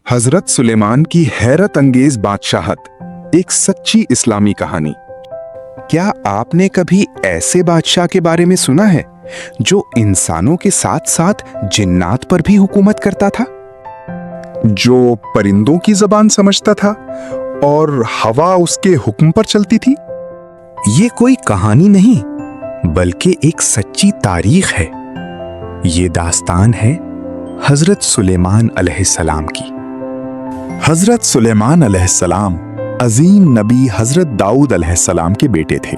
हजरत सुलेमान की हैरत अंगेज बादशाहत, एक सच्ची इस्लामी कहानी। क्या आपने कभी ऐसे बादशाह के बारे में सुना है जो इंसानों के साथ साथ जिन्नात पर भी हुकूमत करता था, जो परिंदों की जबान समझता था और हवा उसके हुक्म पर चलती थी? ये कोई कहानी नहीं बल्कि एक सच्ची तारीख है। ये दास्तान है हजरत सुलेमान अलैहिस्सलाम की। हजरत सुलेमान अलैहिस्सलाम अजीम नबी हजरत दाऊद अलैहिस्सलाम के बेटे थे।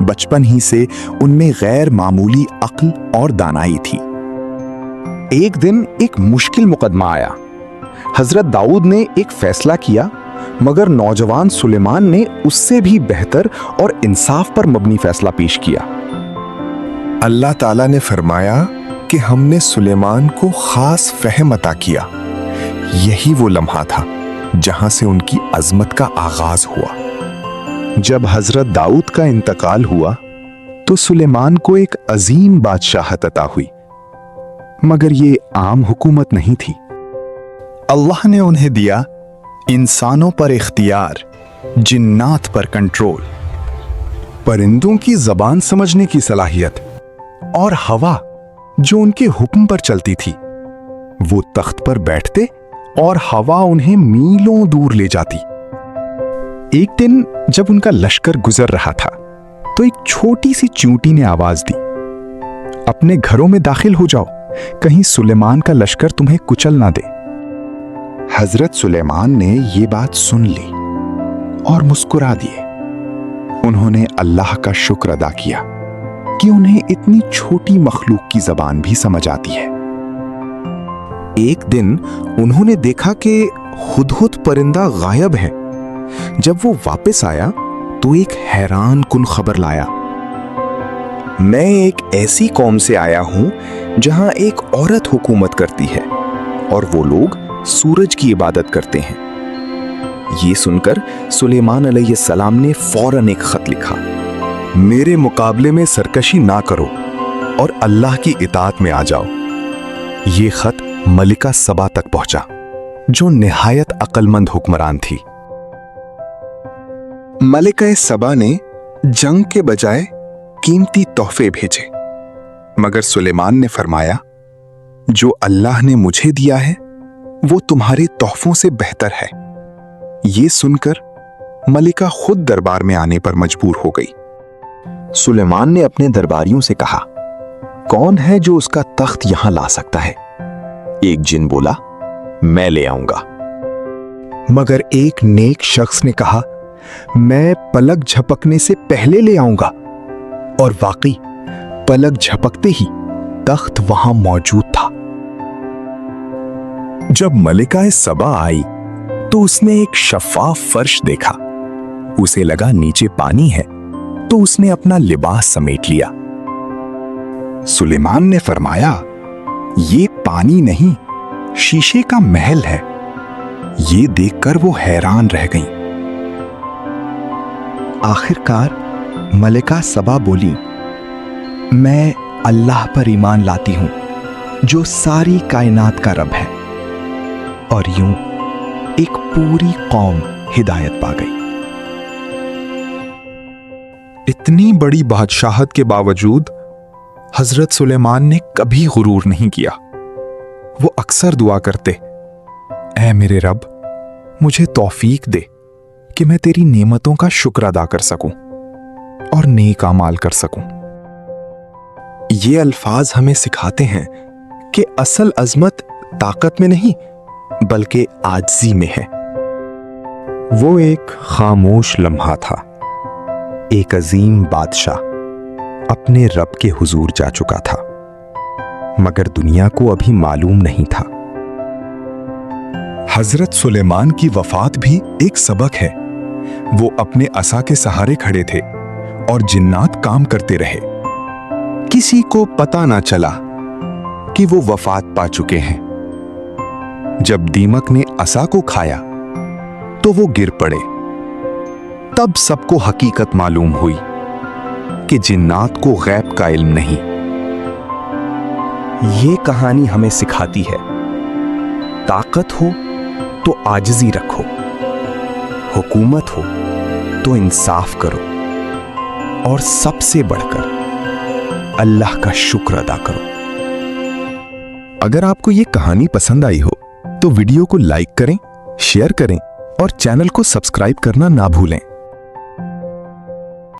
बचपन ही से उनमें गैर मामूली अक्ल और दानाई थी। एक दिन एक मुश्किल मुकदमा आया। हजरत दाऊद ने एक फैसला किया, मगर नौजवान सुलेमान ने उससे भी बेहतर और इंसाफ पर मबनी फैसला पेश किया। अल्लाह ताला ने फरमाया कि हमने सुलेमान को खास फहम अता किया। यही वो लम्हा था जहां से उनकी अजमत का आगाज हुआ। जब हजरत दाऊद का इंतकाल हुआ तो सुलेमान को एक अजीम बादशाहत अता हुई, मगर ये आम हुकूमत नहीं थी। अल्लाह ने उन्हें दिया इंसानों पर इख्तियार, जिन्नात पर कंट्रोल, परिंदों की जबान समझने की सलाहियत और हवा जो उनके हुक्म पर चलती थी। वो तख्त पर बैठते और हवा उन्हें मीलों दूर ले जाती। एक दिन जब उनका लश्कर गुजर रहा था तो एक छोटी सी चींटी ने आवाज दी, अपने घरों में दाखिल हो जाओ, कहीं सुलेमान का लश्कर तुम्हें कुचल ना दे। हजरत सुलेमान ने ये बात सुन ली और मुस्कुरा दिए। उन्होंने अल्लाह का शुक्र अदा किया कि उन्हें इतनी छोटी मखलूक की जबान भी समझ आती है। एक दिन उन्होंने देखा कि हुदहुद परिंदा गायब है। जब वो वापस आया तो एक हैरान कुन खबर लाया। मैं एक ऐसी कौम से आया हूं जहां एक औरत हुकूमत करती है और वो लोग सूरज की इबादत करते हैं। ये सुनकर सुलेमान अलैहिस्सलाम ने फौरन एक खत लिखा, मेरे मुकाबले में सरकशी ना करो और अल्लाह की इताअत में आ जाओ। ये खत मलिका सबा तक पहुंचा, जो निहायत अक्लमंद हुक्मरान थी। मलिका सबा ने जंग के बजाय कीमती तोहफे भेजे, मगर सुलेमान ने फरमाया, जो अल्लाह ने मुझे दिया है वो तुम्हारे तोहफों से बेहतर है। ये सुनकर मलिका खुद दरबार में आने पर मजबूर हो गई। सुलेमान ने अपने दरबारियों से कहा, कौन है जो उसका तख्त यहां ला सकता है? एक जिन बोला, मैं ले आऊंगा। मगर एक नेक शख्स ने कहा, मैं पलक झपकने से पहले ले आऊंगा। और वाकई पलक झपकते ही तख्त वहां मौजूद था। जब मलिका सबा आई तो उसने एक शफाफ फर्श देखा। उसे लगा नीचे पानी है, तो उसने अपना लिबास समेट लिया। सुलेमान ने फरमाया, ये पानी नहीं, शीशे का महल है। ये देखकर वो हैरान रह गईं। आखिरकार मलिका सबा बोली, मैं अल्लाह पर ईमान लाती हूं जो सारी कायनात का रब है। और यूं एक पूरी कौम हिदायत पा गई। इतनी बड़ी बादशाहत के बावजूद हजरत सुलेमान ने कभी गुरूर नहीं किया। वो अक्सर दुआ करते, ऐ मेरे रब, मुझे तौफीक दे कि मैं तेरी नेमतों का शुक्र अदा कर सकूं और नेक अमाल कर सकूं। ये अल्फाज हमें सिखाते हैं कि असल अजमत ताकत में नहीं बल्कि आजिज़ी में है। वो एक खामोश लम्हा था। एक अजीम बादशाह अपने रब के हुजूर जा चुका था, मगर दुनिया को अभी मालूम नहीं था। हजरत सुलेमान की वफात भी एक सबक है। वो अपने असा के सहारे खड़े थे और जिन्नात काम करते रहे। किसी को पता ना चला कि वो वफात पा चुके हैं। जब दीमक ने असा को खाया तो वो गिर पड़े। तब सबको हकीकत मालूम हुई कि जिन्नात को गैब का इल्म नहीं। ये कहानी हमें सिखाती है, ताकत हो तो आजिज़ी रखो, हुकूमत हो तो इंसाफ करो, और सबसे बढ़कर अल्लाह का शुक्र अदा करो। अगर आपको ये कहानी पसंद आई हो तो वीडियो को लाइक करें, शेयर करें और चैनल को सब्सक्राइब करना ना भूलें।